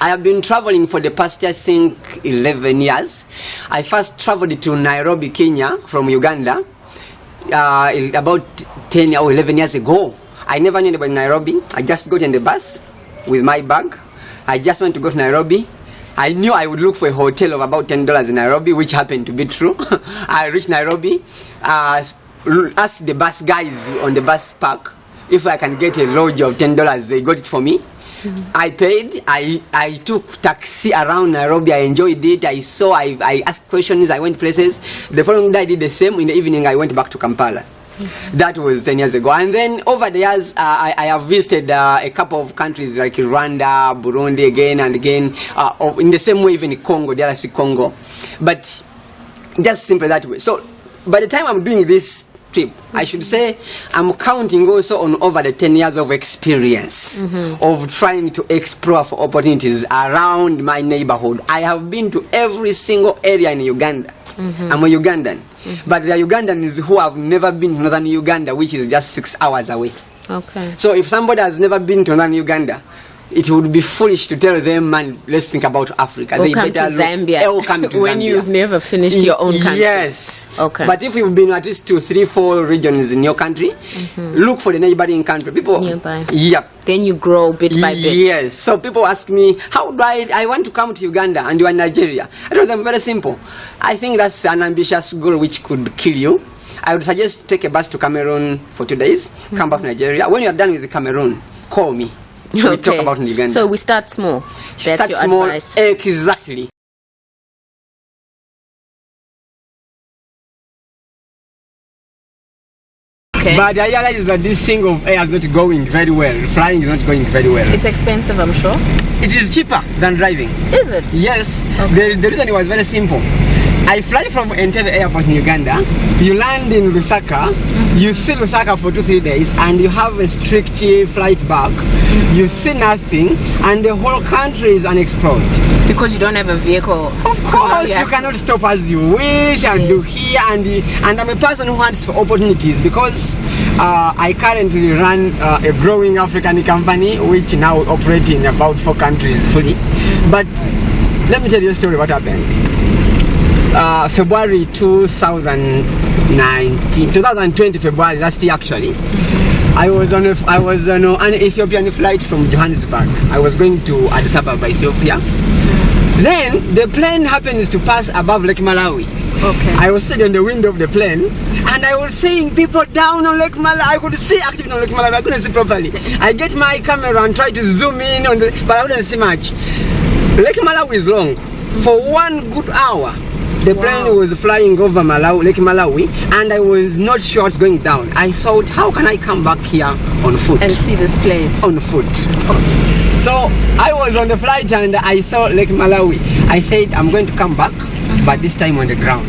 I have been traveling for the past, I think, 11 years. I first traveled to Nairobi, Kenya from Uganda about 10 or 11 years ago. I never knew about Nairobi. I just got in the bus with my bag. I just went to go to Nairobi. I knew I would look for a hotel of about $10 in Nairobi, which happened to be true. I reached Nairobi, asked the bus guys on the bus park if I can get a lodge of $10. They got it for me. I paid. I took taxi around Nairobi. I enjoyed it. I asked questions. I went places. The following day I did the same. In the evening I went back to Kampala. That was 10 years ago. And then over the years, I have visited a couple of countries like Rwanda, Burundi, again and again. In the same way, even Congo, DRC Congo. But just simply that way. So by the time I'm doing this trip, I should say I'm counting also on over the 10 years of experience of trying to explore for opportunities around my neighborhood. I have been to every single area in Uganda. I'm a Ugandan. But there are Ugandans who have never been to northern Uganda, which is just 6 hours away. Okay. So if somebody has never been to northern Uganda, it would be foolish to tell them, man, let's think about Africa. Or come to Zambia. Or come to when Zambia. You've never finished your own country. Yes. Okay. But if you've been at least 2, 3, 4 regions in your country, look for the neighboring country. People. Nearby. Yep. Then you grow bit by bit. Yes. So people ask me, how do I want to come to Uganda and you are in Nigeria? I tell them very simple. I think that's an ambitious goal which could kill you. I would suggest take a bus to Cameroon for 2 days, come back to Nigeria. When you are done with Cameroon, call me. We talk about Uganda. So we start small. That's start your small, advice. Exactly. Okay. But I realize that this thing of air is not going very well. Flying is not going very well. It's expensive, I'm sure. It is cheaper than driving. Is it? Yes. Okay. The reason was very simple. I fly from Entebbe Airport in Uganda. You land in Lusaka. You see Lusaka for 2-3 days, and you have a strict flight back. You see nothing, and the whole country is unexplored. Because you don't have a vehicle. Of course, you cannot stop as you wish and do here and I'm a person who wants for opportunities because I currently run a growing African company which now operates in about 4 countries fully. But let me tell you a story what happened. February 2020, February last year actually. I was on an Ethiopian flight from Johannesburg. I was going to Addis Ababa, Ethiopia. Then the plane happens to pass above Lake Malawi. Okay. I was sitting on the window of the plane and I was seeing people down on Lake Malawi. I could see activity on Lake Malawi. I couldn't see properly. I get my camera and try to zoom in on but I couldn't see much. Lake Malawi is long. For 1 good hour. The plane was flying over Lake Malawi, and I was not sure what's going down. I thought, how can I come back here on foot? And see this place? On foot. Okay. So I was on the flight and I saw Lake Malawi. I said, I'm going to come back, but this time on the ground.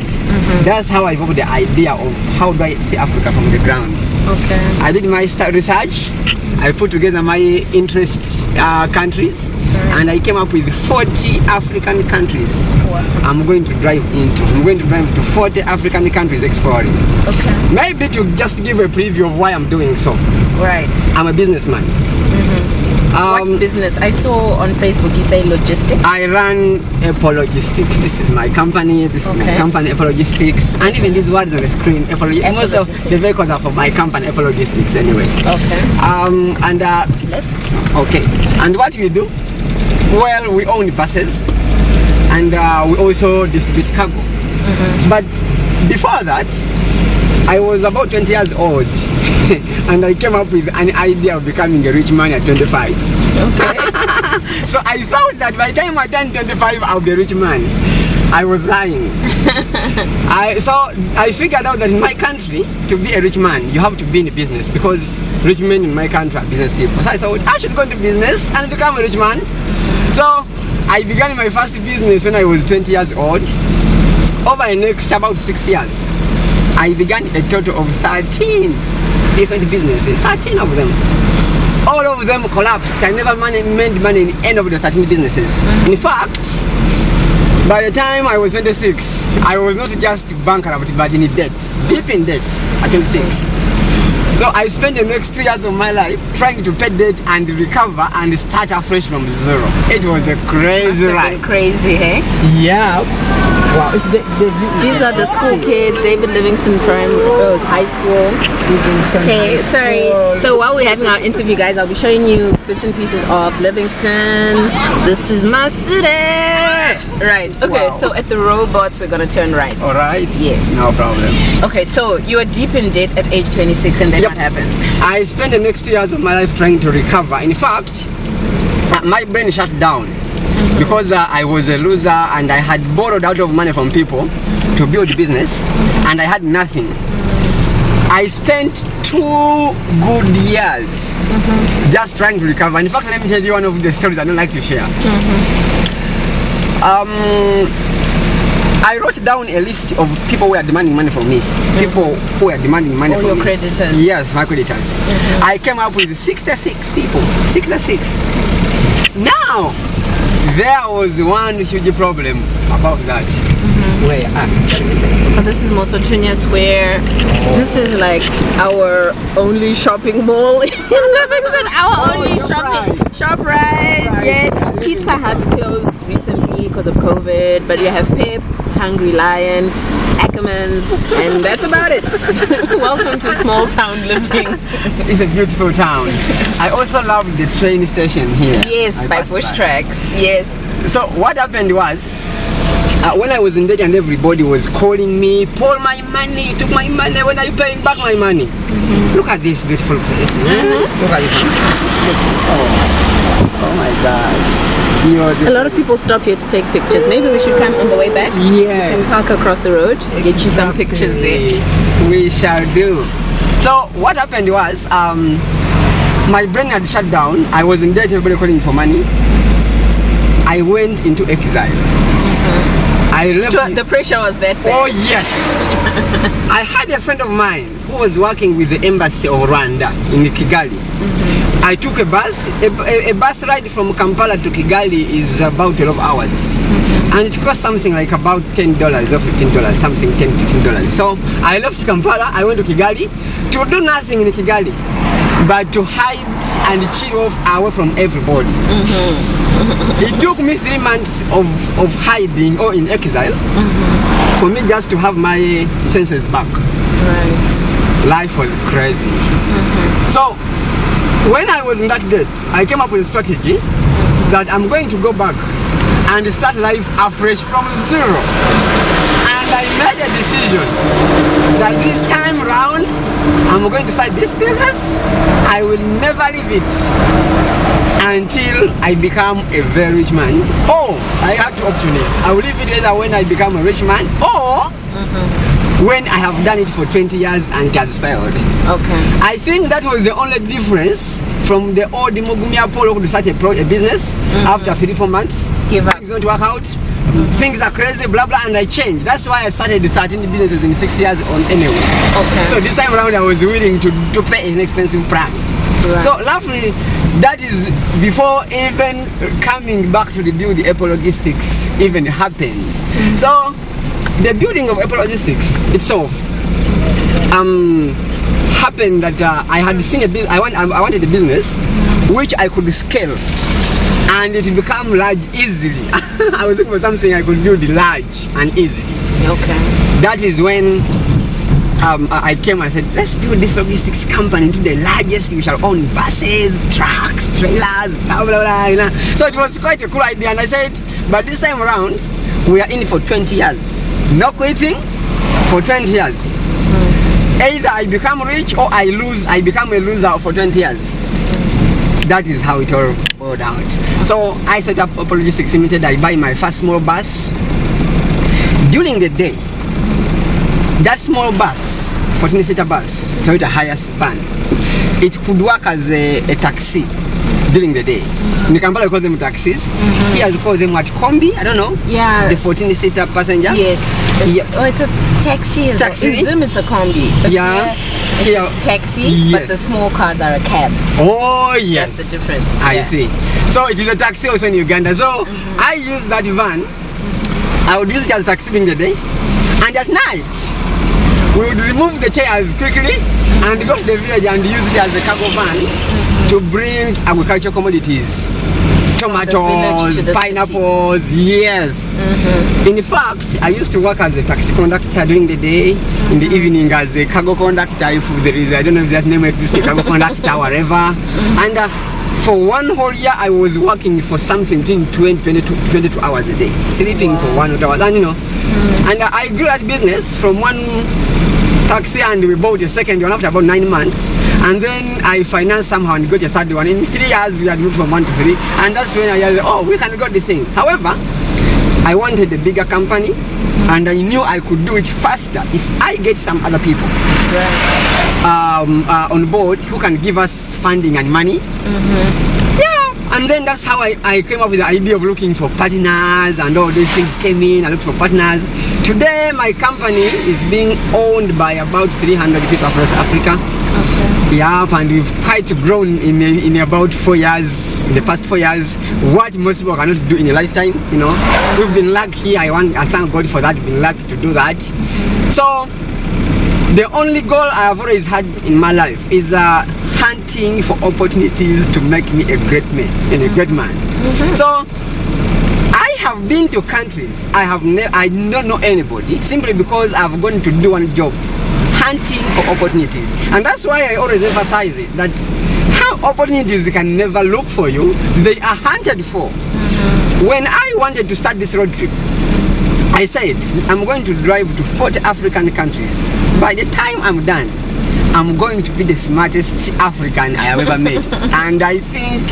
That's how I evolved the idea of how do I see Africa from the ground. Okay. I did my research. I put together my interest countries, and I came up with 40 African countries. Wow. I'm going to drive to 40 African countries exploring. Okay. Maybe to just give a preview of why I'm doing so. Right. I'm a businessman. What business? I saw on Facebook you say logistics. I run a.k.a. Logistics. This is my company. This is my company, a.k.a. Logistics. And even these words on the screen, most of the vehicles are for my company, a.k.a. Logistics anyway. Okay. Left. Okay. And what we do? Well, we own buses and we also distribute cargo. But before that, I was about 20 years old and I came up with an idea of becoming a rich man at 25. Okay. So I thought that by the time I turned 25, I'll be a rich man. I was lying. So I figured out that in my country, to be a rich man, you have to be in business because rich men in my country are business people. So I thought I should go into business and become a rich man. So I began my first business when I was 20 years old. Over the next about 6 years, I began a total of 13 different businesses, 13 of them. All of them collapsed. I never made money in any of the 13 businesses. In fact, by the time I was 26, I was not just bankrupt but in debt, deep in debt at 26. So I spent the next 2 years of my life trying to pay debt and recover and start afresh from zero. It was a crazy ride. Crazy, hey? Yeah. Wow. These are the school kids. David Livingstone High School. Okay, sorry. So while we're having our interview, guys, I'll be showing you bits and pieces of Livingstone. This is my city. Right. Okay. Wow. So at the robots, we're gonna turn right. All right. Yes. No problem. Okay. So you were deep in debt at age 26, and then what happened? I spent the next 2 years of my life trying to recover. In fact, my brain shut down because I was a loser and I had borrowed out of money from people to build business, and I had nothing. I spent 2 good years just trying to recover. In fact, let me tell you one of the stories I don't like to share. I wrote down a list of people who were demanding money from me. People who were demanding money from me. All your creditors? Yes, my creditors. I came up with 66 people. 66. Now, there was one huge problem about that. Where? So this is Mosotunya Square. This is like our only shopping mall in Livingstone. Our only shopping ShopRite. Yeah. Pizza Hut closed recently because of COVID, but you have Pep, Hungry Lion, Ackermans, and that's about it. Welcome to small town living. It's a beautiful town. I also love the train station here. Yes, by Bush Tracks. Yes. So what happened was, when I was in debt and everybody was calling me, Paul, my money, you took my money, when are you paying back my money? Look at this beautiful place. Look at this. Oh my gosh. A lot of people stop here to take pictures. Maybe we should come on the way back. Yeah. And park across the road, get you some pictures there. We shall do. So what happened was, my brain had shut down. I was in debt, everybody calling for money. I went into exile. I left. So the pressure was that bad. Oh yes. I had a friend of mine who was working with the embassy of Rwanda in Kigali. I took a bus. A bus ride from Kampala to Kigali is about 12 hours. And it cost something like about $10 or $15, something $10 to $15. So I left Kampala, I went to Kigali to do nothing in Kigali, but to hide and chill off away from everybody. It took me 3 months of hiding or in exile for me just to have my senses back. Right. Life was crazy. So when I was in that debt, I came up with a strategy that I'm going to go back and start life afresh from zero. And I made a decision that this time round, I'm going to start this business. I will never leave it until I become a very rich man. Or I have two options. I will leave it either when I become a rich man or when I have done it for 20 years and it has failed. Okay. I think that was the only difference from the old Muguyma Jnr who started a business after 3-4 months. Give up. Things don't work out. Things are crazy, blah blah, and I changed. That's why I started the 13 businesses in 6 years on anyway. Okay. So this time around I was willing to pay an expensive price. Right. So roughly that is before even coming back to the build Apple Logistics even happened. So the building of Apple Logistics itself happened that I had seen I wanted a business which I could scale and it become large easily. I was looking for something I could build large and easily. Okay. That is when I came and said, let's build this logistics company into the largest. We shall own buses, trucks, trailers, blah blah blah. You know? So it was quite a cool idea, and I said, but this time around we are in for 20 years. No quitting for 20 years. Either I become rich or I lose. I become a loser for 20 years. That is how it all boiled out. So I set up Apple Logistics Limited. I buy my first small bus. During the day, that small bus, 14-seater bus, Toyota highest van, it could work as a taxi during the day. In Kampala we call them taxis. Here we call them what, combi? I don't know. Yeah. The 14-seater passenger. Yes. Oh, it's a taxi. Taxi. In Zim, it's a combi. But Yeah. it's Here. a taxi, Yes. but the small cars are a cab. Oh yes. That's the difference. I Yeah. see. So it is a taxi also in Uganda. So I use that van. I would use it as a taxi during the day, and at night We would remove the chairs quickly and go to the village and use it as a cargo van to bring agricultural commodities. Tomatoes, pineapples, yes. In fact, I used to work as a taxi conductor during the day, in the evening as a cargo conductor, if there is, I don't know if that name exists, cargo conductor, whatever. And for one whole year, I was working for something between 22 hours a day, sleeping for 1 or 2 hours, and and I grew that business from one taxi, and we bought a second one after about 9 months, and then I financed somehow and got a third one. In 3 years we had moved from 1 to 3, and that's when I said, oh, we can get the thing. However, I wanted a bigger company, and I knew I could do it faster if I get some other people on board who can give us funding and money. And then that's how I came up with the idea of looking for partners, and all these things came in. I looked for partners. Today my company is being owned by about 300 people across Africa. Yeah, and we've quite grown in about 4 years, in the past 4 years, what most people cannot do in a lifetime, We've been lucky. I thank God for that. We've been lucky to do that. So the only goal I have always had in my life is hunting for opportunities to make me a great man and a great man. So I have been to countries I don't know anybody, simply because I've gone to do one job, hunting for opportunities. And that's why I always emphasize it, that how opportunities can never look for you, they are hunted for. When I wanted to start this road trip, I said, I'm going to drive to 40 African countries. By the time I'm done, I'm going to be the smartest African I have ever met. And I think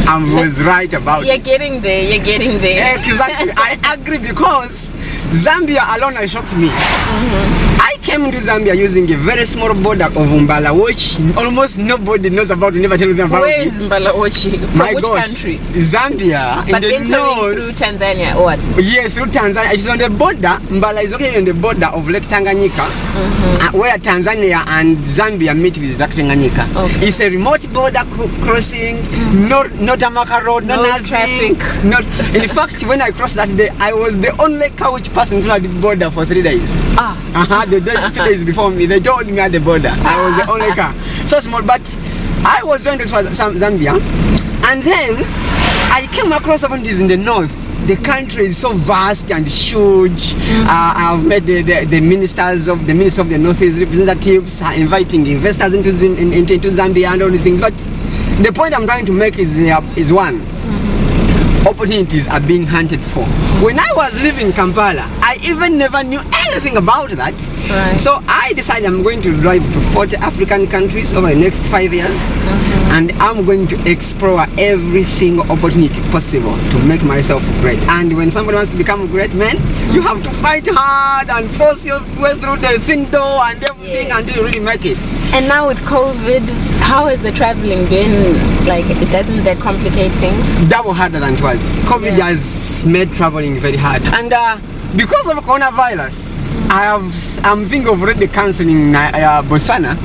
I was right about it. You're getting there. Exactly. I agree, because Zambia alone has shocked me. I came to Zambia using a very small border of Mbala, which almost nobody knows about. We never tell them about. Where is Mbala? From which country? Zambia, in the north. Through Tanzania or what? Yes, through Tanzania. It's on the border. Mbala is located on the border of Lake Tanganyika, where Tanzania and Zambia meet with Lake Tanganyika. It's a remote border crossing, not a Maka road, no traffic. In fact, when I crossed that day, I was the only couch person to the border for 3 days. The 2 days before me, they told me at the border. I was the only car. So small, but I was trying to explore Zambia, and then I came across opportunities in the north. The country is so vast and huge. I've met the minister of the Northeast representatives, inviting investors into Zambia and all these things. But the point I'm trying to make is one. Opportunities are being hunted for. When I was living in Kampala, I even never knew anything about that. So I decided I'm going to drive to 40 African countries over the next 5 years, and I'm going to explore every single opportunity possible to make myself great. And when somebody wants to become a great man, you have to fight hard and force your way through the thin door and everything until you really make it. And now with COVID, how has the traveling been? Like, doesn't that complicate things? Double harder than it was. COVID has made traveling very hard. And because of coronavirus, I'm thinking of already cancelling Botswana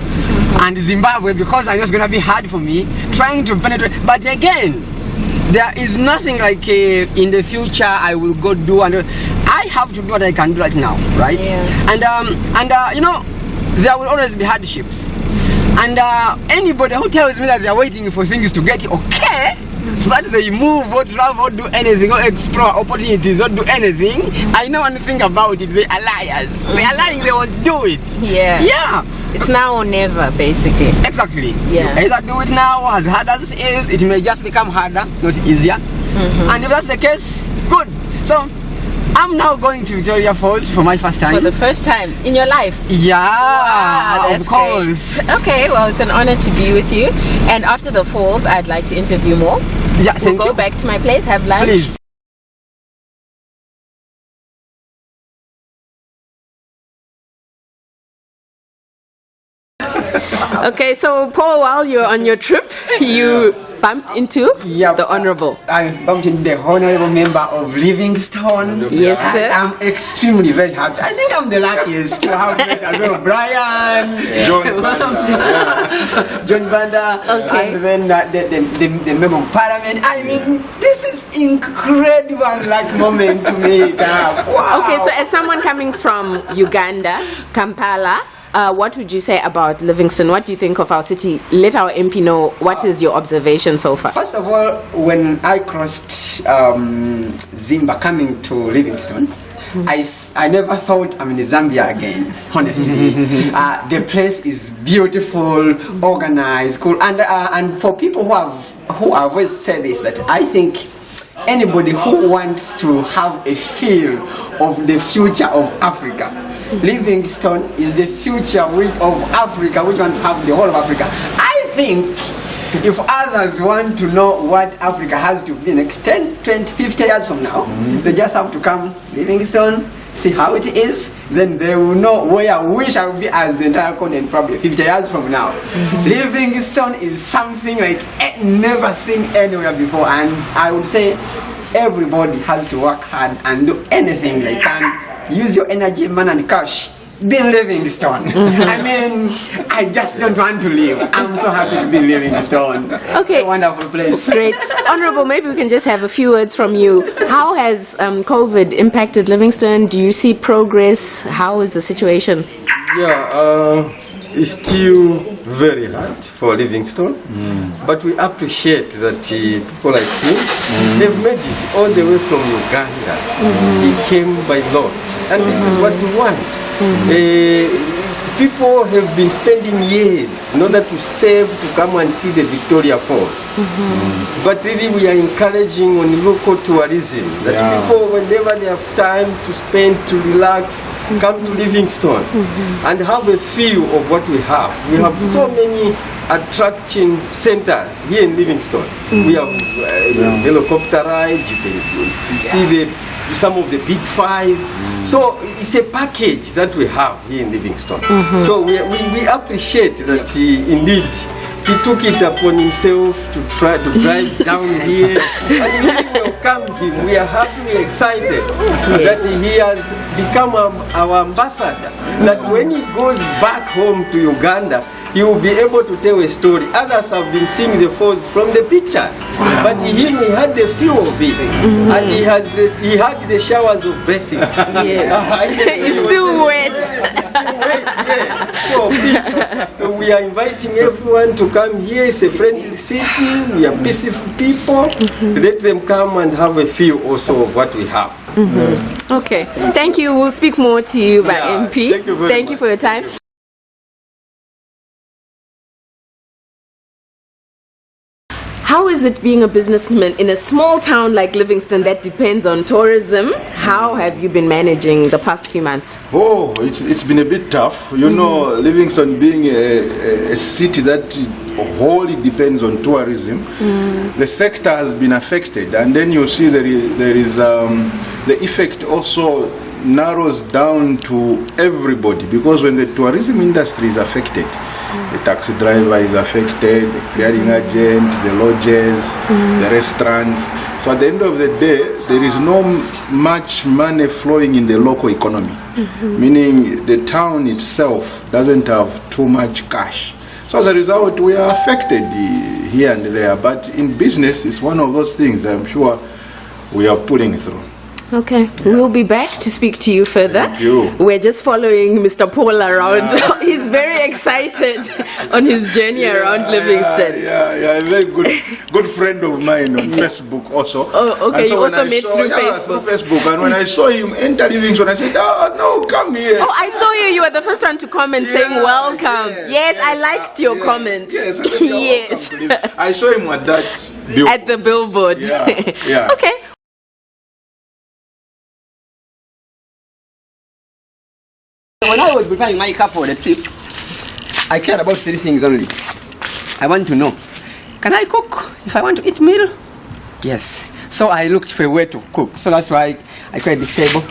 and Zimbabwe, because I know it's going to be hard for me trying to penetrate. But again, there is nothing like in the future I will go do, and I have to do what I can do right now, right? And there will always be hardships. And anybody who tells me that they are waiting for things to get okay, so that they move or travel or do anything or explore opportunities or do anything, I know one thing about it: they are liars. They are lying. They won't do it. Yeah. It's now or never, basically. Exactly. Yeah. You either do it now, as hard as it is, it may just become harder, not easier. And if that's the case, good. So I'm now going to Victoria Falls for my first time. For the first time in your life? Yeah, wow, that's of course. Great. Okay, well, it's an honor to be with you. And after the falls, I'd like to interview more. Yeah, we'll go back to my place, have lunch. Please. Okay, so Paul, while you're on your trip, you bumped into the Honorable. I bumped into the Honorable member of Livingstone. Yes, sir. I'm extremely very happy. I think I'm the luckiest to have met as well Brian, John Banda, and then the member of Parliament. I mean, this is incredible moment to me. Wow. Okay, so as someone coming from Uganda, Kampala, what would you say about Livingstone? What do you think of our city? Let our MP know what is your observation so far. First of all, when I crossed Zimba coming to Livingstone, I never thought I'm in Zambia again, honestly. The place is beautiful, organized, cool. And for people who have always said this, that I think anybody who wants to have a feel of the future of Africa, Livingstone is the future of Africa, which want to have the whole of Africa. I think if others want to know what Africa has to be next 10, 20, 50 years from now, they just have to come Livingstone, see how it is, then they will know where we shall be as the entire continent probably 50 years from now. Livingstone is something like never seen anywhere before, and I would say everybody has to work hard and do anything they can. Use your energy, man, and cash. Be Livingstone. I mean, I just don't want to leave. I'm so happy to be in Livingstone. Okay. A wonderful place. Great. Honorable, maybe we can just have a few words from you. How has COVID impacted Livingstone? Do you see progress? How is the situation? Yeah, it's still very hard for Livingstone, but we appreciate that people like him, they've made it all the way from Uganda. He came by lot, and this is what we want. People have been spending years in order to save to come and see the Victoria Falls. But really we are encouraging on local tourism, that people, whenever they have time to spend, to relax, come to Livingstone and have a feel of what we have. We have so many attraction centers here in Livingstone. We have helicopter ride, you can see some of the big five. So it's a package that we have here in Livingstone. So we appreciate that indeed he took it upon himself to try to drive down here, and we welcome him. We are happy, we are excited that he has become our ambassador, that when he goes back home to Uganda, he will be able to tell a story. Others have been seeing the falls from the pictures, but he had the feel of it, and he had the showers of blessings. It's still wet. It's still wet, yes. So please, we are inviting everyone to come here. It's a friendly city. We are peaceful people. Let them come and have a feel also of what we have. Okay. Thank you. We'll speak more to you by MP. Thank you for your time. How is it being a businessman in a small town like Livingstone that depends on tourism? How have you been managing the past few months? Oh, it's been a bit tough. You know, Livingstone being a city that wholly depends on tourism, the sector has been affected. And then you see there is the effect also narrows down to everybody, because when the tourism industry is affected, the taxi driver is affected, the clearing agent, the lodges, the restaurants. So at the end of the day, there is no much money flowing in the local economy, meaning the town itself doesn't have too much cash. So as a result, we are affected here and there. But in business, it's one of those things I'm sure we are pulling through. Okay, we'll be back to speak to you further. Thank you. We're just following Mr. Paul around. He's very excited on his journey around Livingstone. A very good friend of mine on Facebook also. Oh, okay. And so you also met through Facebook. Through Facebook. And when I saw him enter Livingstone, I said, no, come here. Oh, I saw you. You were the first one to comment saying welcome. Yes, I liked your comment. Yes. Yes. I saw him at that billboard. At the billboard. Yeah. Okay. When I was preparing my car for the trip, I cared about three things only. I want to know, can I cook if I want to eat meal? Yes. So I looked for a way to cook. So that's why I created this table.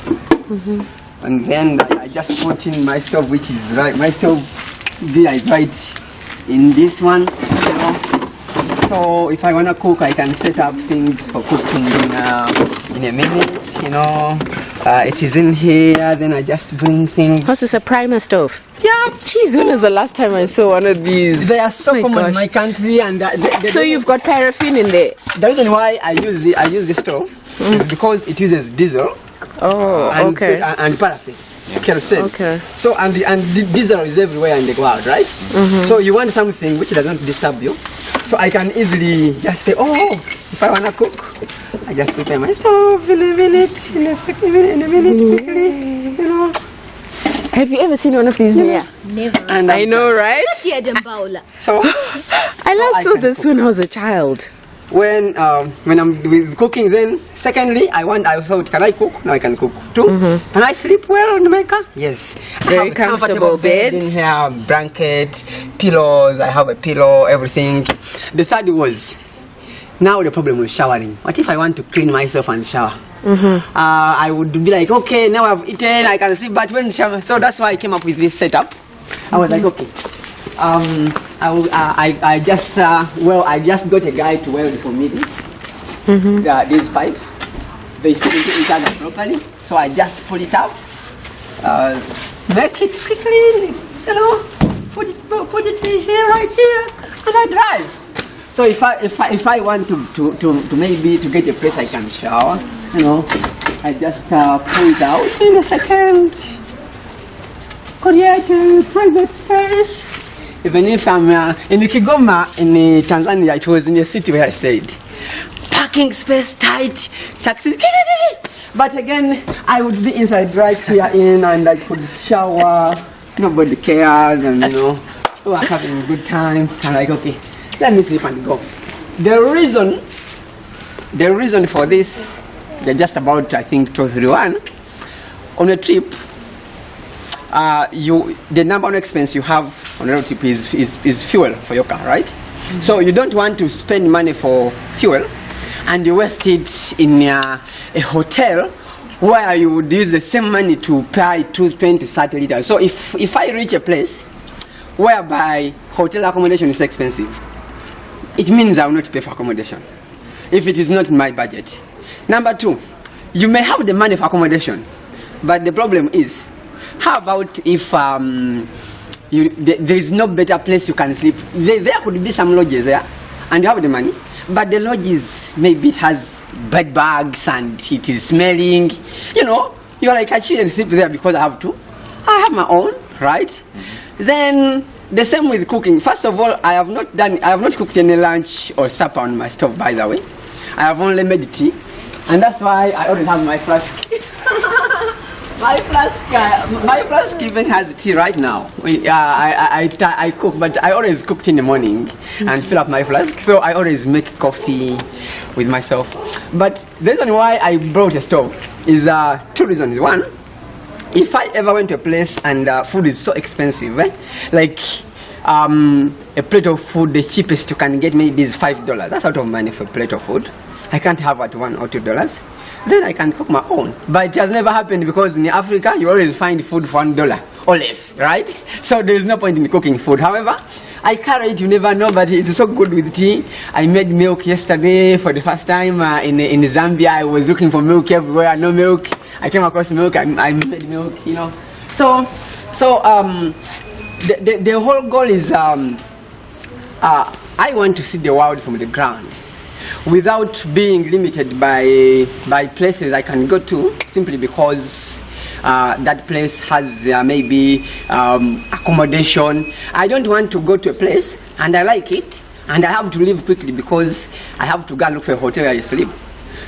And then I just put in my stove, which is right. My stove there is right in this one. You know. So if I want to cook, I can set up things for cooking in a minute, you know. It is in here, then I just bring things. What's this, a primer stove? Yeah. Jeez, when was the last time I saw one of these? They are so common in my country, and so you've got paraffin in there. The reason why I use the stove is because it uses diesel. Oh, and, okay. And paraffin. kerosene. Okay. So and the diesel is everywhere in the world, right? So you want something which doesn't disturb you. So I can easily just say, oh, if I wanna cook, I just prepare my stove in a minute, in a minute, quickly, you know. Have you ever seen one of these? Yeah. Never. And I know, right? So I last saw this when I was a child. when I'm with cooking, then secondly, I thought, can I cook? No, I can cook too. Can I sleep well in my car? Yes. Very I have a comfortable bed in beds. here, blanket, pillows. I have a pillow, everything. The third was, now the problem with showering. What if I want to clean myself and shower? I would be like, okay, now I've eaten, I can sleep, but when shower, so that's why I came up with this setup. I was like, okay, I just got a guy to weld for me these pipes. They fit into each other properly, so I just pull it up, make it quickly, you know, put it here, right here, and I drive. So if I want to maybe to get a place I can shower, you know, I just pull it out in a second, create a private space. Even if I'm in Kigoma, in Tanzania, it was in a city where I stayed. Parking space tight, taxi. But again, I would be inside right here and I could shower. Nobody cares, and you know, we are having a good time. I'm like, okay, let me sleep and go. The reason for this, they're just about, I think, 231 on a trip. The number one expense you have on a road trip is fuel for your car, right? So you don't want to spend money for fuel and you waste it in a hotel where you would use the same money to pay 20, 30 liters. So if I reach a place whereby hotel accommodation is expensive, it means I will not pay for accommodation if it is not in my budget. Number two, you may have the money for accommodation, but the problem is, how about if there is no better place you can sleep? There could be some lodges there, and you have the money, but the lodges, maybe it has bed bugs and it is smelling. You know, you are like, I shouldn't sleep there because I have to. I have my own, right? Then the same with cooking. First of all, I have not cooked any lunch or supper on my stove, by the way. I have only made tea, and that's why I always have my flask. My flask even has tea right now. I cook, but I always cooked in the morning and fill up my flask. So I always make coffee with myself. But the reason why I brought a stove is two reasons. One, if I ever went to a place and food is so expensive, like a plate of food, the cheapest you can get maybe is $5. That's out of money for a plate of food. I can't have at $1 or $2. Then I can cook my own. But it has never happened because in Africa, you always find food for $1 or less, right? So there is no point in cooking food. However, I carry it, you never know, but it's so good with tea. I made milk yesterday for the first time in Zambia. I was looking for milk everywhere, no milk. I came across milk, I made milk, you know. So the whole goal is I want to see the world from the ground, without being limited by places I can go to simply because that place has maybe accommodation. I don't want to go to a place and I like it and I have to leave quickly because I have to go look for a hotel where I sleep.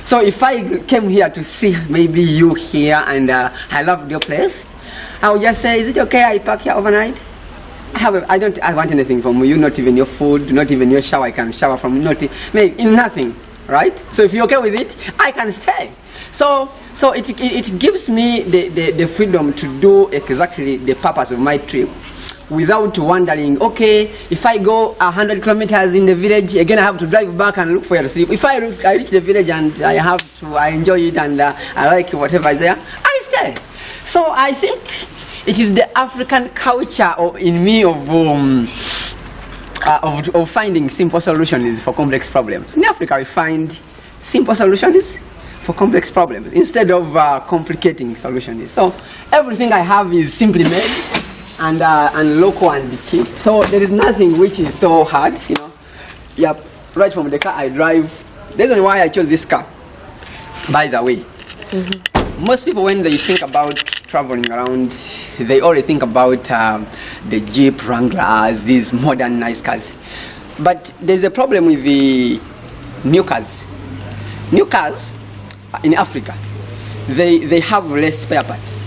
So if I came here to see maybe you here and I loved your place, I would just say, is it okay I park here overnight? I want anything from you, not even your food, not even your shower. I can shower from maybe nothing, right? So if you're okay with it, I can stay. So it gives me the freedom to do exactly the purpose of my trip without wondering, okay, if I go 100 kilometers in the village, again I have to drive back and look for your sleep. If I reach the village and I enjoy it and I like whatever is there, I stay. So I think it is the African culture in me of finding simple solutions for complex problems. In Africa, we find simple solutions for complex problems instead of complicating solutions. So everything I have is simply made and local and cheap. So there is nothing which is so hard, you know. Yep, right from the car I drive. That's why I chose this car, by the way. Most people, when they think about traveling around, they already think about the Jeep Wranglers, these modern nice cars. But there's a problem with the new cars. New cars in Africa, they have less spare parts,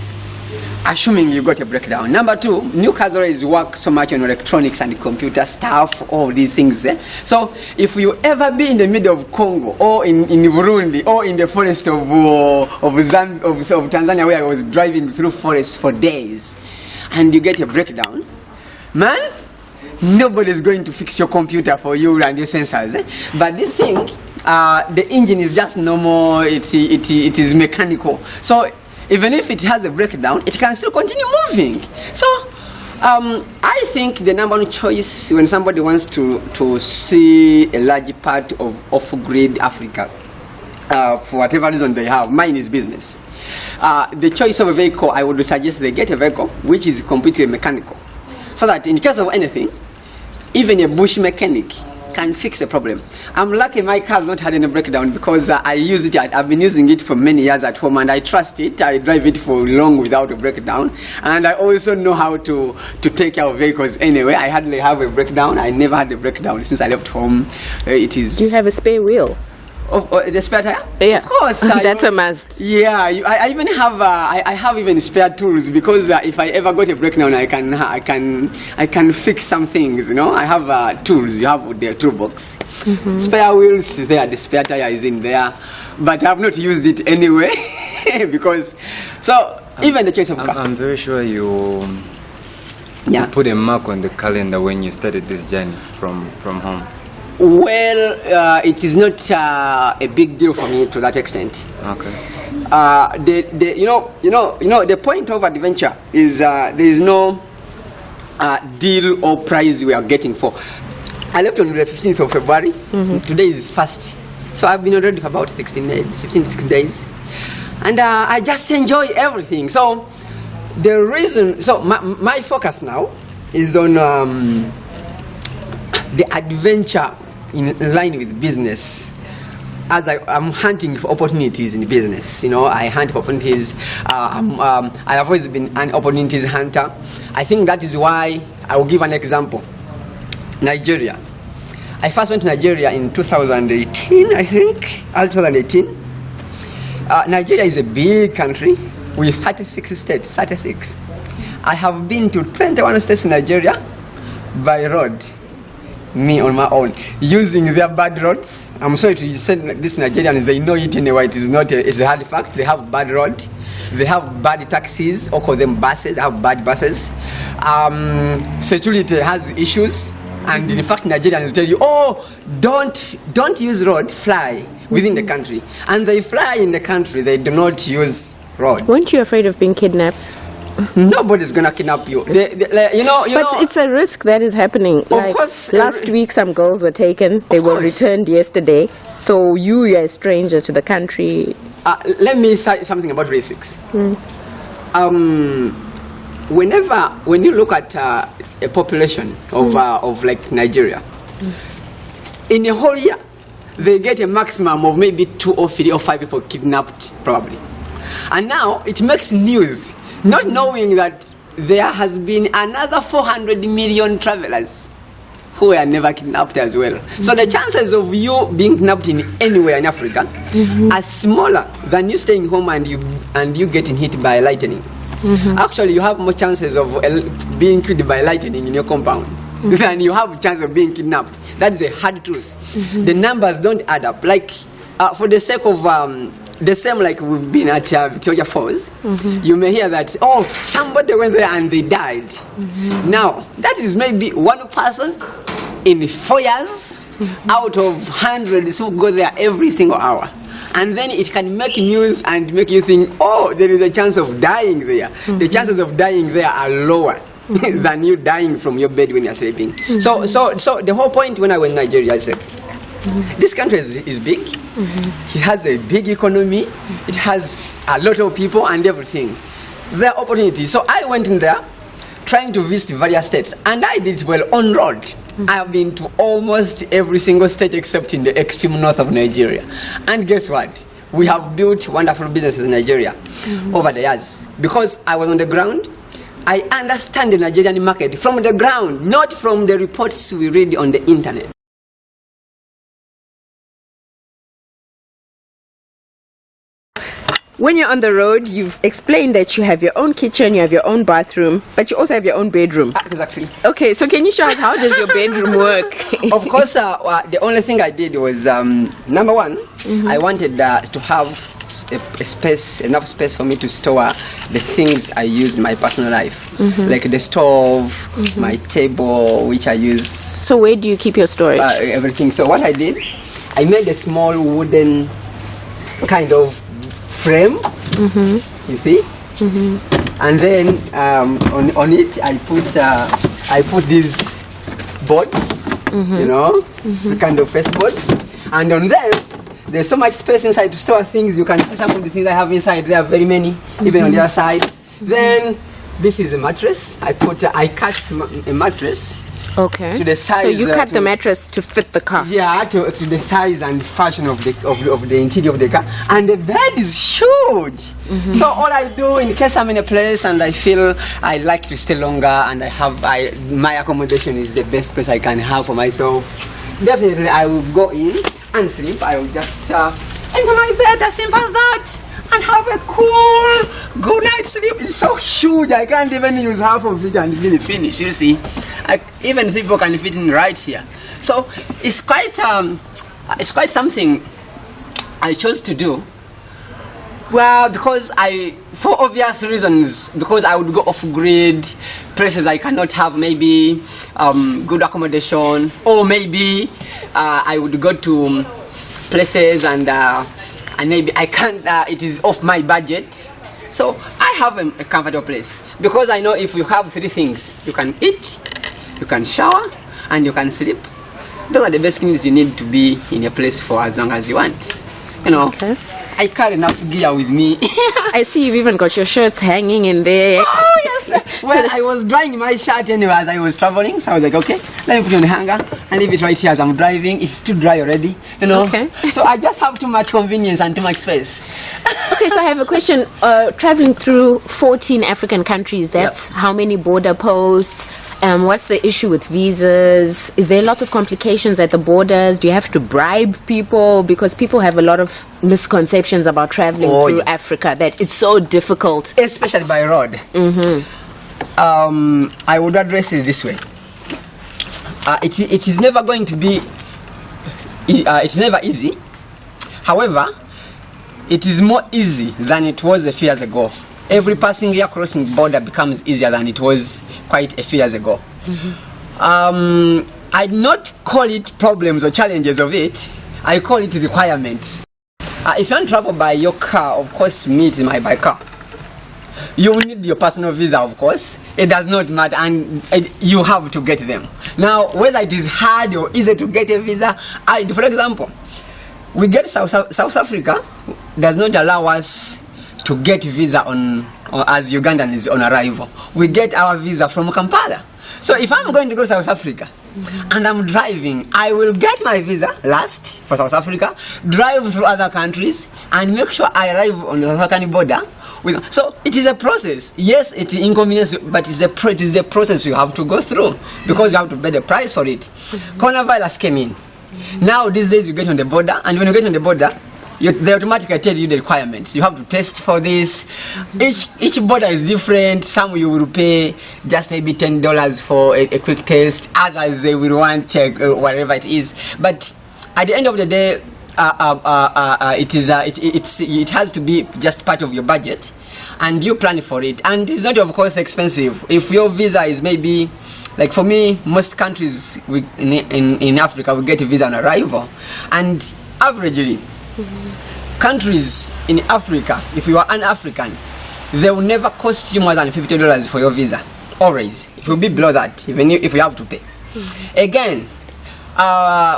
assuming you got a breakdown. Number two, new cars always work so much on electronics and computer stuff, all these things. So if you ever be in the middle of Congo or in Burundi or in the forest of Tanzania, where I was driving through forests for days, and you get a breakdown, man, nobody's going to fix your computer for you and your sensors. But this thing, the engine is just normal, it is mechanical. So even if it has a breakdown, it can still continue moving. So I think the number one choice when somebody wants to see a large part of off-grid Africa, for whatever reason they have, mine is business. The choice of a vehicle, I would suggest they get a vehicle which is completely mechanical, so that in case of anything, even a bush mechanic can fix a problem. I'm lucky my car has not had any breakdown because I use it. I've been using it for many years at home and I trust it. I drive it for long without a breakdown, and I also know how to take care of vehicles anyway. I hardly have a breakdown. I never had a breakdown since I left home. It is. Do you have a spare wheel? The spare tire? Yeah, of course. That's a must. Yeah, I even have I have even spare tools because if I ever got a breakdown, I can fix some things. You know, I have tools. You have the toolbox. Spare wheels is there. The spare tire is in there, but I have not used it anyway because. So even the choice of car. I'm very sure you put a mark on the calendar when you started this journey from home. Well, it is not a big deal for me to that extent. Okay. The point of adventure is there is no deal or prize we are getting for. I left on the 15th of February. Today is 1st. So I've been already for about 16 days. And I just enjoy everything. So the reason, my focus now is on the adventure in line with business. As I'm hunting for opportunities in business, I hunt for opportunities. I have always been an opportunities hunter. I think that is why I will give an example. Nigeria. I first went to Nigeria in 2018, I think, 2018. Nigeria is a big country with 36 states, 36. I have been to 21 states in Nigeria by road. Me on my own, using their bad roads. I'm sorry to say this Nigerians, they know it anyway. It's a hard fact. They have bad road. They have bad taxis, or call them buses. They have bad buses. Security has issues, and in fact, Nigerians will tell you, don't use road, fly within the country. And they fly in the country. They do not use road. Weren't you afraid of being kidnapped? Nobody's gonna kidnap you. But it's a risk that is happening. Of course. Last week, some girls were taken. They were returned yesterday. So you're a stranger to the country. Let me say something about risks. When you look at a population of like Nigeria, in a whole year, they get a maximum of maybe 2 or 3 or 5 people kidnapped, probably. And now it makes news. Not knowing that there has been another 400 million travelers who were never kidnapped as well. So the chances of you being kidnapped in anywhere in Africa are smaller than you staying home and you getting hit by lightning. Actually, you have more chances of being killed by lightning in your compound than you have a chance of being kidnapped. That is a hard truth. The numbers don't add up. Like, for the sake of the same, like we've been at Victoria Falls, you may hear that, somebody went there and they died. Now, that is maybe one person in 4 years out of hundreds who go there every single hour. And then it can make news and make you think, there is a chance of dying there. The chances of dying there are lower than you dying from your bed when you're sleeping. So the whole point when I went to Nigeria, I said, this country is big. It has a big economy. It has a lot of people and everything. There are opportunities. So I went in there trying to visit various states, and I did well on road. I have been to almost every single state except in the extreme north of Nigeria. And guess what? we have built wonderful businesses in Nigeria over the years. Because I was on the ground, I understand the Nigerian market from the ground, not from the reports we read on the internet. When you're on the road, you've explained that you have your own kitchen, you have your own bathroom, but you also have your own bedroom. Exactly. Okay, so can you show us how does your bedroom work? Of course, the only thing I did was, number one, I wanted to have enough space for me to store the things I use in my personal life, like the stove, my table, which I use. So where do you keep your storage? Everything. So what I did, I made a small wooden kind of frame, you see, and then on it I put these boards, you know, the kind of face boards, and on them there's so much space inside to store things. You can see some of the things I have inside. There are very many, even on the other side. Then this is a mattress. I cut a mattress. Okay. To the size. So you cut the mattress to fit the car. Yeah, to the size and fashion of the interior of the car, and the bed is huge. So all I do, in case I'm in a place and I feel I like to stay longer, and my accommodation is the best place I can have for myself, definitely I will go in and sleep. I will just into my bed, as simple as that, and have a cool good night's sleep. It's so huge, I can't even use half of it and really finish. You see, even people can fit in right here. So it's quite something I chose to do. Well, because for obvious reasons, because I would go off grid, places I cannot have maybe good accommodation, or maybe I would go to places and maybe I can't, it is off my budget. So I have a comfortable place, because I know if you have three things, you can eat, you can shower, and you can sleep. Those are the best things you need to be in a place for as long as you want. You know, Okay. I carry enough gear with me. I see you've even got your shirts hanging in there. Oh yes. Well, I was drying my shirt anyway as I was traveling, so I was like, okay, let me put it on the hanger and leave it right here as I'm driving. It's too dry already, you know. Okay. So I just have too much convenience and too much space. Okay, so I have a question. Traveling through 14 African countries, that's how many border posts? What's the issue with visas? Is there lots of complications at the borders? Do you have to bribe people? Because people have a lot of misconceptions about traveling through Africa, that it's so difficult. Especially by road. I would address it this way. It is never going to be, it's never easy. However, it is more easy than it was a few years ago. Every passing year crossing border becomes easier than it was quite a few years ago. I'd not call it problems or challenges of it. I call it requirements. If you want to travel by your car, of course, me, it is my by car. You will need your personal visa, of course. It does not matter, and you have to get them. Now, whether it is hard or easy to get a visa, for example, we get South Africa does not allow us to get visa as Ugandans on arrival. We get our visa from Kampala. So if I'm going to go to South Africa and I'm driving, I will get my visa last for South Africa, drive through other countries, and make sure I arrive on the South African border. So it is a process. Yes, it is inconvenience, but it is the process you have to go through, because you have to pay the price for it. Coronavirus came in. Now these days you get on the border, and when you get on the border, they automatically tell you the requirements. You have to test for this. Each border is different. Some you will pay just maybe $10 for a quick test. Others they will want whatever it is. But at the end of the day, it has to be just part of your budget, and you plan for it. And it's not, of course, expensive. If your visa is maybe, like for me, most countries in Africa will get a visa on arrival, and averagely, countries in Africa, if you are an African, they will never cost you more than $50 for your visa. Always, it will be below that, even if you have to pay. Again,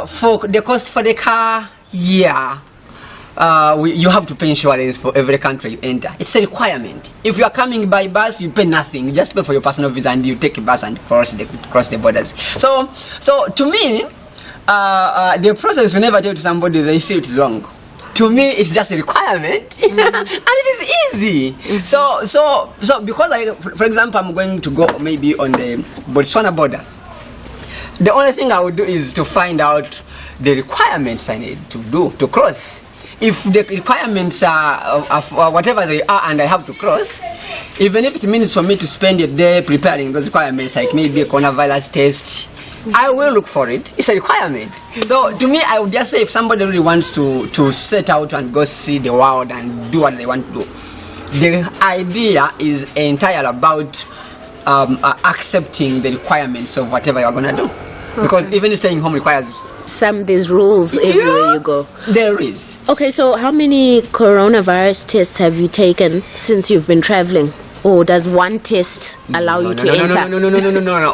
for the cost for the car, you have to pay insurance for every country you enter. It's a requirement. If you are coming by bus, you pay nothing. You just pay for your personal visa, and you take a bus and cross the borders. So to me, the process, whenever I tell to somebody, they feel it's long. to me it's just a requirement, and it is easy. So because for example, I'm going to go maybe on the Botswana border. The only thing I would do is to find out the requirements I need to do to cross. If the requirements are whatever they are and I have to cross, even if it means for me to spend a day preparing those requirements, like maybe a coronavirus test, I will look for it. It's a requirement. So to me, I would just say if somebody really wants to set out and go see the world and do what they want to do, the idea is entirely about accepting the requirements of whatever you're going to do. Because even staying home requires there's rules everywhere you go. There is. Okay, so how many coronavirus tests have you taken since you've been traveling? Or does one test allow you to enter? No.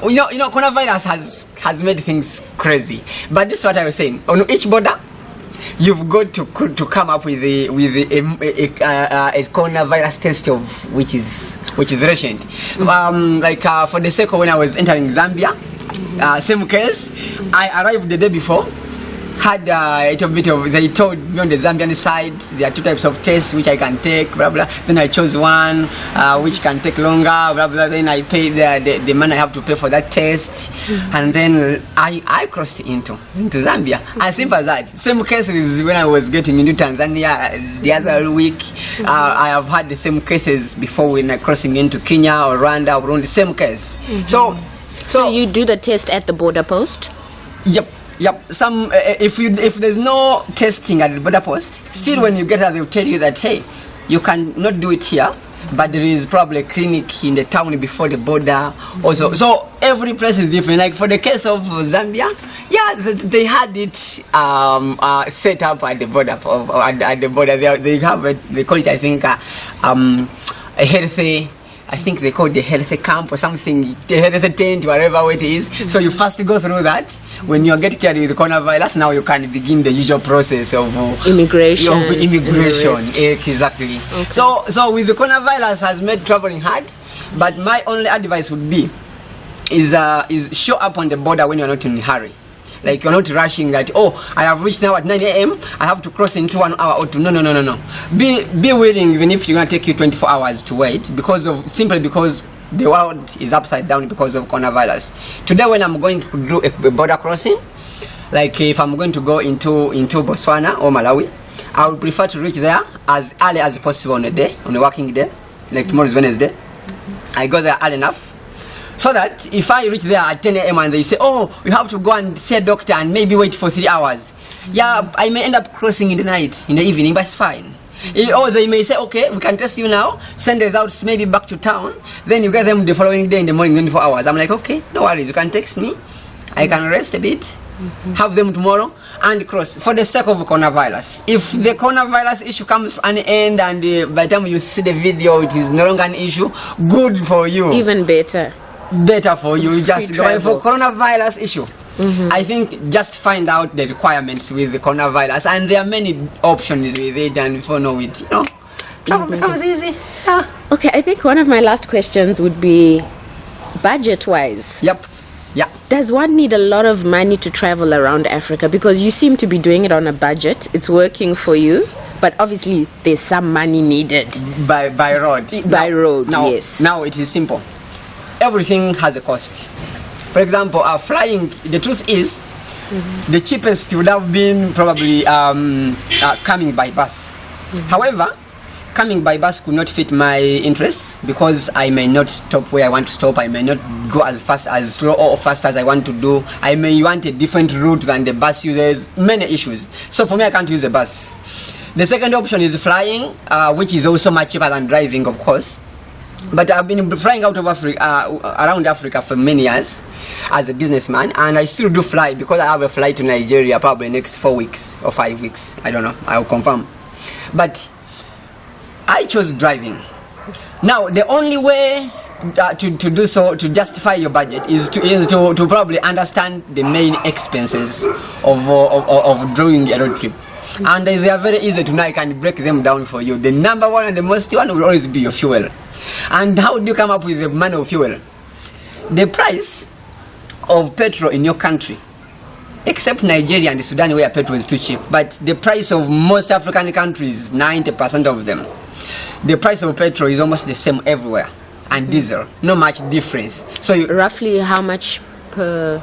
You know, coronavirus has made things crazy. But this is what I was saying. On each border, you've got to come up with a coronavirus test of which is recent. For the sake of when I was entering Zambia, same case. I arrived the day before. Had a little bit of. They told me on the Zambian side there are two types of tests which I can take. Blah blah. Then I chose one which can take longer. Blah blah. Then I paid the money I have to pay for that test, and then I crossed into Zambia. As simple as that. Same case with when I was getting into Tanzania the other week. I have had the same cases before when I crossing into Kenya or Rwanda or Burundi. Same case. So you do the test at the border post? Yep. Some if there's no testing at the border post, still when you get there they'll tell you that hey, you can not do it here, but there is probably a clinic in the town before the border also. So every place is different. Like for the case of Zambia, they had it set up at the border. At the border, they have they call it a healthy. I think they call it the healthy camp or something, the healthy tent, whatever it is. So you first go through that. When you get carried with the coronavirus, now you can begin the usual process of immigration. Exactly. Okay. So with the coronavirus has made traveling hard. But my only advice would be is show up on the border when you're not in a hurry. Like you're not rushing that, I have reached now at 9 a.m. I have to cross into 1 hour or two. No. Be willing, even if it's going to take you 24 hours to wait, simply because the world is upside down because of coronavirus. Today when I'm going to do a border crossing, like if I'm going to go into Botswana or Malawi, I would prefer to reach there as early as possible on a working day, like tomorrow is Wednesday. I go there early enough, so that if I reach there at 10 a.m. and they say, you have to go and see a doctor and maybe wait for 3 hours. Yeah, I may end up crossing in the night, in the evening, but it's fine. Or they may say, okay, we can test you now, send results maybe back to town, then you get them the following day in the morning, 24 hours. I'm like, okay, no worries, you can text me, I can rest a bit, have them tomorrow, and cross, for the sake of coronavirus. If the coronavirus issue comes to an end and by the time you see the video, it is no longer an issue, good for you. Even better for you. Just go for coronavirus issue. I think just find out the requirements with the coronavirus, and there are many options with it, and if you know it, travel becomes easy. Yeah. Okay, I think one of my last questions would be budget-wise. Yep. Yeah. Does one need a lot of money to travel around Africa? Because you seem to be doing it on a budget. It's working for you. But obviously, there's some money needed. By road. Yes. Now it is simple. Everything has a cost. For example, flying, the truth is, the cheapest would have been probably coming by bus. However, coming by bus could not fit my interests because I may not stop where I want to stop. I may not go as slow or fast as I want to do. I may want a different route than the bus uses. Many issues. So for me, I can't use a bus. The second option is flying, which is also much cheaper than driving, of course. But I've been flying out of Africa, around Africa for many years as a businessman, and I still do fly because I have a flight to Nigeria probably next 4 weeks or 5 weeks. I don't know. I'll confirm. But I chose driving. Now, the only way to do so, to justify your budget, is to probably understand the main expenses of doing a road trip. And they are very easy to know. I can break them down for you. The number one and the most one will always be your fuel. And how do you come up with the money of fuel? The price of petrol in your country except Nigeria and Sudan where petrol is too cheap. But the price of most African countries, 90% of them, the price of petrol is almost the same everywhere, and diesel, no much difference. So roughly how much per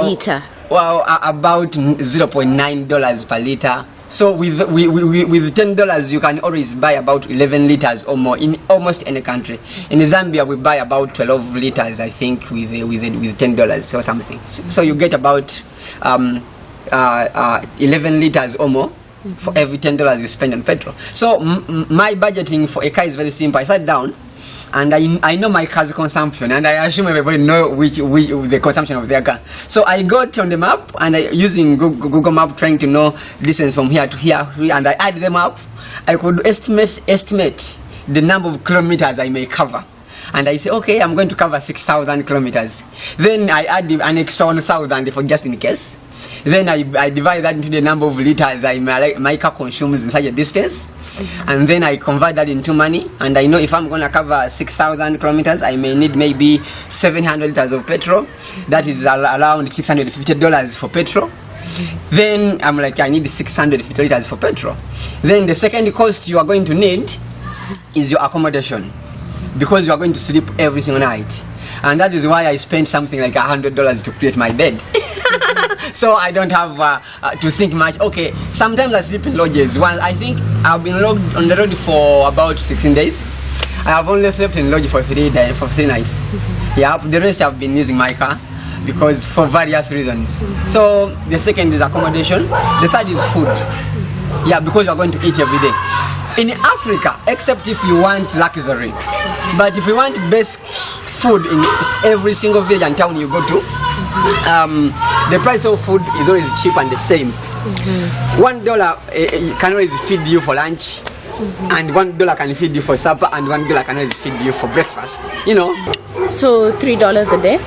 liter? Well, about $0.9 per liter. So with $10, you can always buy about 11 liters or more in almost any country. In Zambia, we buy about 12 liters, I think, with $10 or something. So you get about 11 liters or more for every $10 you spend on petrol. So my budgeting for a car is very simple. I sat down and I know my car's consumption, and I assume everybody know which the consumption of their car. So I got on the map, and using Google Map, trying to know distance from here to here, and I add them up. I could estimate the number of kilometers I may cover. And I say, okay, I'm going to cover 6,000 kilometers. Then I add an extra 1,000 for just in case. Then I divide that into the number of liters my car consumes in such a distance. And then I convert that into money. And I know if I'm going to cover 6,000 kilometers, I may need maybe 700 liters of petrol. That is around $650 for petrol. Then I'm like, I need 650 liters for petrol. Then the second cost you are going to need is your accommodation, because you are going to sleep every single night. And that is why I spent something like $100 to create my bed. So I don't have to think much. Okay, sometimes I sleep in lodges. Well, I think I've been on the road for about 16 days. I have only slept in lodge for 3 nights. Yeah, the rest I've been using my car, because for various reasons. So the second is accommodation. The third is food. Yeah, because you are going to eat every day. In Africa, except if you want luxury, but if you want basic food in every single village and town you go to, the price of food is always cheap and the same. $1 can always feed you for lunch, and $1 can feed you for supper, and $1 can always feed you for breakfast. You know. So $3 a day?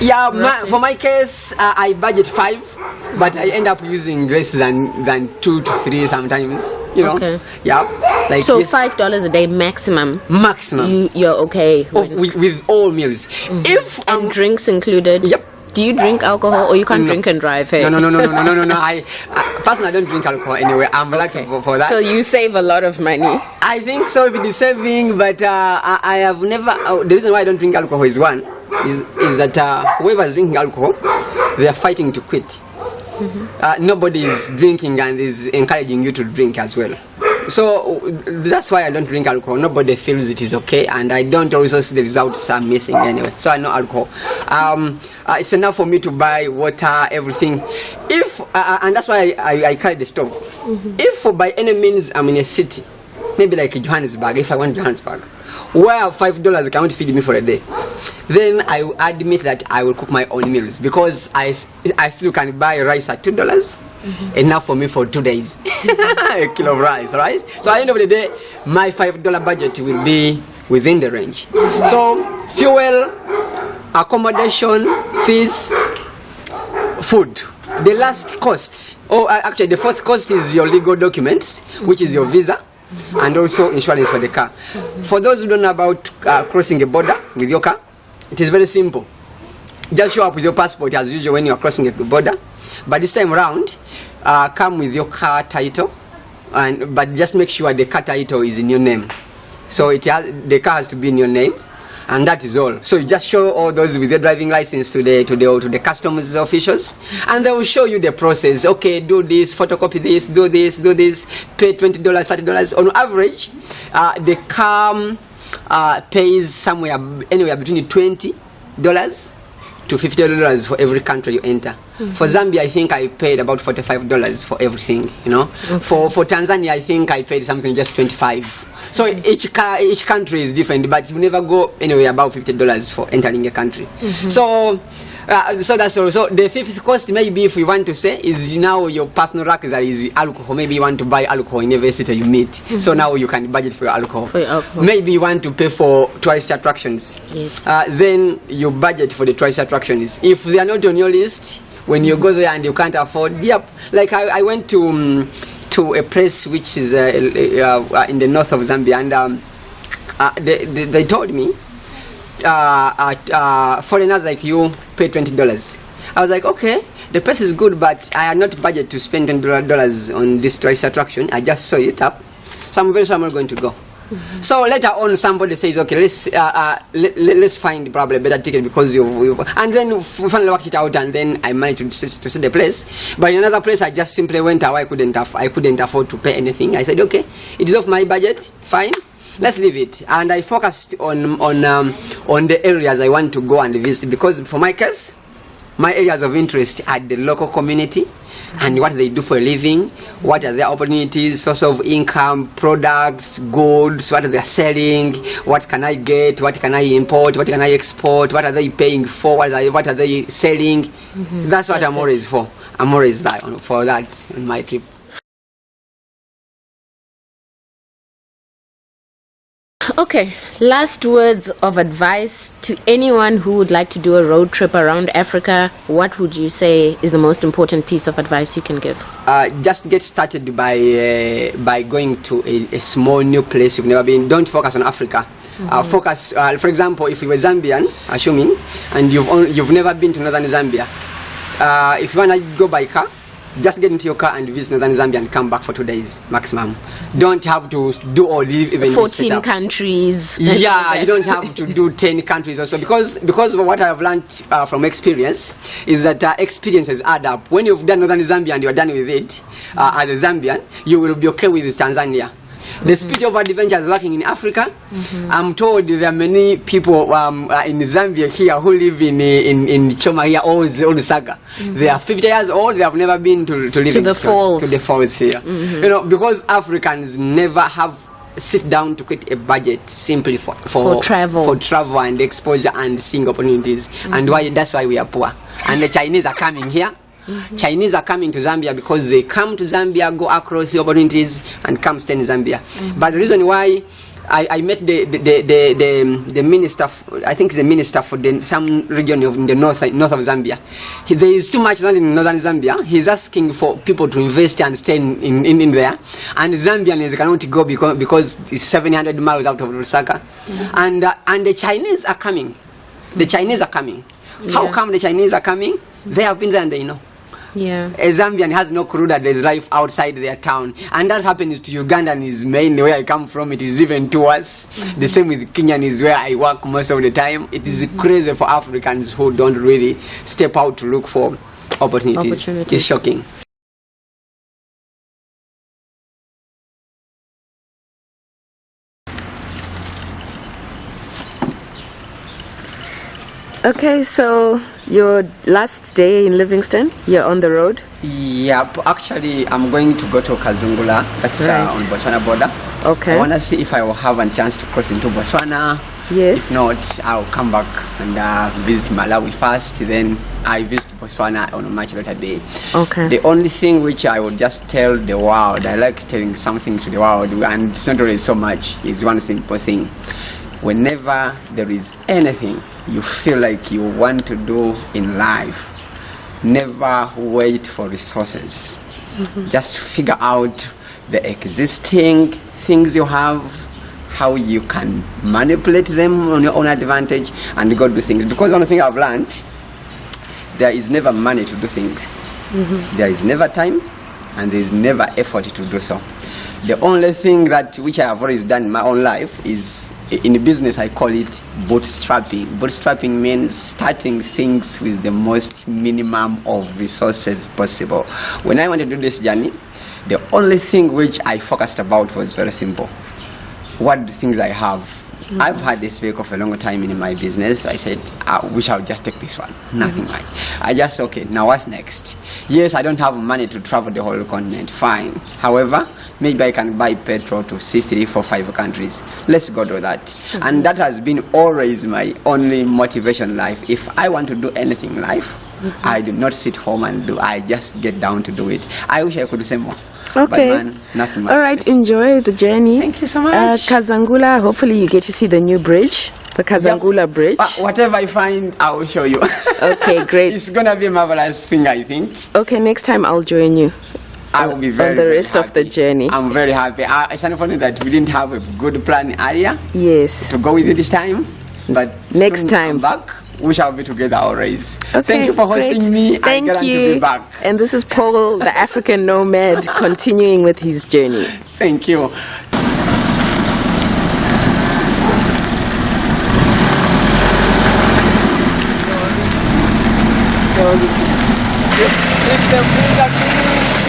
Yeah, for my case, I budget 5. But I end up using less than 2 to 3 sometimes, you know. Okay. Yeah. Like so $5 a day maximum. Maximum. You're okay with all meals. If and drinks included. Yep. Do you drink alcohol, or you can't drink and drive? Hey? No. I personally, I don't drink alcohol anyway. I'm lucky for that. So you save a lot of money. I think so. If it is saving, but I have never. The reason why I don't drink alcohol is that whoever is drinking alcohol, they are fighting to quit. Nobody is drinking and is encouraging you to drink as well. So that's why I don't drink alcohol. Nobody feels it is okay, and I don't also see the results I'm missing anyway. So I know alcohol. It's enough for me to buy water, everything. If and that's why I carry the stove. If by any means I'm in a city, maybe like Johannesburg, if I want Johannesburg, where $5 cannot feed me for a day, then I will admit that I will cook my own meals, because I still can buy rice at $2, enough for me for 2 days. A kilo of rice, right? So at the end of the day, my $5 budget will be within the range. So fuel, accommodation, fees, food. The last cost, actually the fourth cost is your legal documents, which is your visa, and also insurance for the car. For those who don't know about crossing a border with your car, it is very simple. Just show up with your passport as usual when you are crossing a border, but this time around, come with your car title, but just make sure the car title is in your name. So the car has to be in your name, and that is all. So you just show all those with your driving license to the customs officials, and they will show you the process. Okay, do this, photocopy this, do this, pay $20, $30. On average, the car pays anywhere between $20 to $50 for every country you enter. For Zambia, I think I paid about $45 for everything, you know. For Tanzania, I think I paid something just $25. So each country is different, but you never go anywhere above $50 for entering a country. So that's all. So the fifth cost, maybe if we want to say, is now your personal luxury is alcohol. Maybe you want to buy alcohol in every city you meet. So now you can budget for your alcohol. Maybe you want to pay for tourist attractions. Yes. Then you budget for the tourist attractions. If they are not on your list, when you go there and you can't afford, like I went to a place which is in the north of Zambia, and they told me foreigners like you pay $20. I was like, okay. The place is good, but I had not budgeted to spend $20 on this tourist attraction. I just saw it up, so I'm very sure I'm not going to go. So later on, somebody says, okay, let's find probably a better ticket because you and then we finally worked it out, and then I managed to see the place. But in another place, I just simply went away. I couldn't afford to pay anything. I said, okay, it is off my budget, fine, let's leave it. And I focused on the areas I want to go and visit, because for my case, my areas of interest are the local community and what they do for a living, what are their opportunities, source of income, products, goods, what are they selling, what can I get, what can I import, what can I export, what are they paying for, what are they selling. That's what I'm always for. I'm always for that on my trip. Okay, last words of advice to anyone who would like to do a road trip around Africa. What would you say is the most important piece of advice you can give? Just get started by going to a small new place you've never been. Don't focus on Africa. Focus, for example, if you were Zambian, assuming, and you've never been to northern Zambia, if you want to go by car, just get into your car and visit northern Zambia and come back for 2 days maximum. Don't have to do or live even 14 countries. Yeah, you don't have to do 10 countries also, because of what I have learned from experience is that experiences add up. When you've done northern Zambia and you're done with it as a Zambian, you will be okay with Tanzania. The spirit of adventure is lacking in Africa. I'm told there are many people in Zambia here who live in Choma here, all the saga. They are 50 years old. They have never been to Livingstone, the falls here. You know, because Africans never have sit down to create a budget simply for travel and exposure and seeing opportunities. And that's why we are poor. And the Chinese are coming here. Chinese are coming to Zambia because they come to Zambia, go across the opportunities, and come stay in Zambia. But the reason why I met the minister, I think the minister for some region in the north of Zambia. There is too much land in northern Zambia. He's asking for people to invest and stay in there. And Zambians cannot go because it's 700 miles out of Lusaka. And the Chinese are coming. The Chinese are coming. How come the Chinese are coming? They have been there and they know. Yeah. A Zambian has no clue that there's life outside their town, and that happens to Ugandan. Is mainly where I come from. It is even to us. The same with Kenyan is where I work most of the time. It is crazy for Africans who don't really step out to look for opportunities. It is shocking. Okay, so your last day in Livingstone, you're on the road? Yep, actually I'm going to go to Kasongo. That's on Botswana border. Okay. I want to see if I will have a chance to cross into Botswana. Yes. If not, I'll come back and visit Malawi first, then I visit Botswana on a much later day. Okay. The only thing which I will just tell the world, I like telling something to the world, and it's not really so much, is one simple thing. Whenever there is anything you feel like you want to do in life, never wait for resources. Just figure out the existing things you have, how you can manipulate them on your own advantage, and go do things. Because one thing I've learned, there is never money to do things. There is never time, and there is never effort to do so. The only thing which I have always done in my own life is, in business I call it bootstrapping. Bootstrapping means starting things with the most minimum of resources possible. When I wanted to do this journey, the only thing which I focused about was very simple. What things I have. I've had this vehicle for a long time in my business. I said, I wish I would just take this one. Nothing much. I just, okay, now what's next? Yes, I don't have money to travel the whole continent. Fine. However, maybe I can buy petrol to see 3, 4, 5 countries. Let's go do that. And that has been always my only motivation in life. If I want to do anything in life, I do not sit home and do. I just get down to do it. I wish I could say more. Okay. But man, nothing much. All right, enjoy the journey. Thank you so much. Kasangula, hopefully you get to see the new bridge, the Kasangula Bridge. Whatever I find, I will show you. Okay, great. It's going to be a marvelous thing, I think. Okay, next time I'll join you. I will be very, on the rest of the journey. I'm very happy. It's unfortunate that we didn't have a good plan earlier. Yes. To go with it this time. But next time. I'm back. we shall be together always. Okay, thank you for hosting great. me. Thank I'm glad you. to be back. And this is Paul, the African nomad, continuing with his journey. Thank you.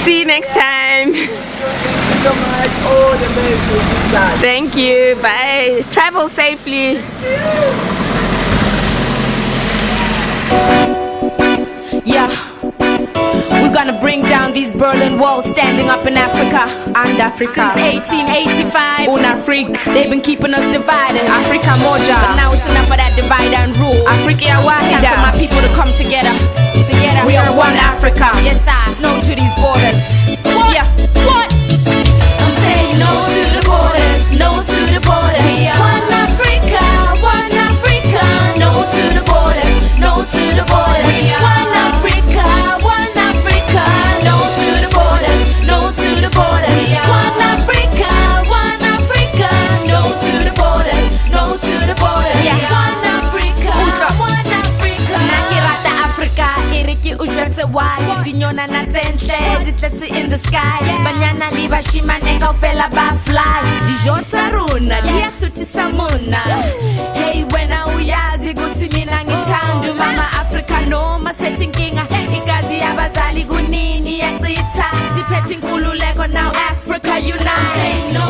See you next time. Thank you. Bye. Travel safely. Yeah, we're gonna bring down these Berlin walls standing up in Africa. And Africa. Since 1885, Afrika. they've been keeping us divided. Afrika moja. But now it's enough of that divide and rule. Afrika ya It's time for my wahida. people to come together. Together we are one Africa. Yes, I no to these borders. What? Yeah, what? I'm saying no to the borders, no to the borders. We are one Africa, no to the borders, no to the borders. We are one Africa, no to the borders, no to the borders. We are one Africa, no to the borders, no to the borders. We are one Africa, Nakirata Africa, Iriki Ushetse why, Dinyona Nazentle, Ditletse in the sky, Banyana Liba Shiman Eka Fela Ba Fly, Dijota Runa, Liasuti Samuna. Hey, when I uyazi Gutimina Ngitandu, Mama Africa no setting kinga, Ikazi Abazali Gunini, Yaktita, Zipetin Kululeko, now Africa unite. No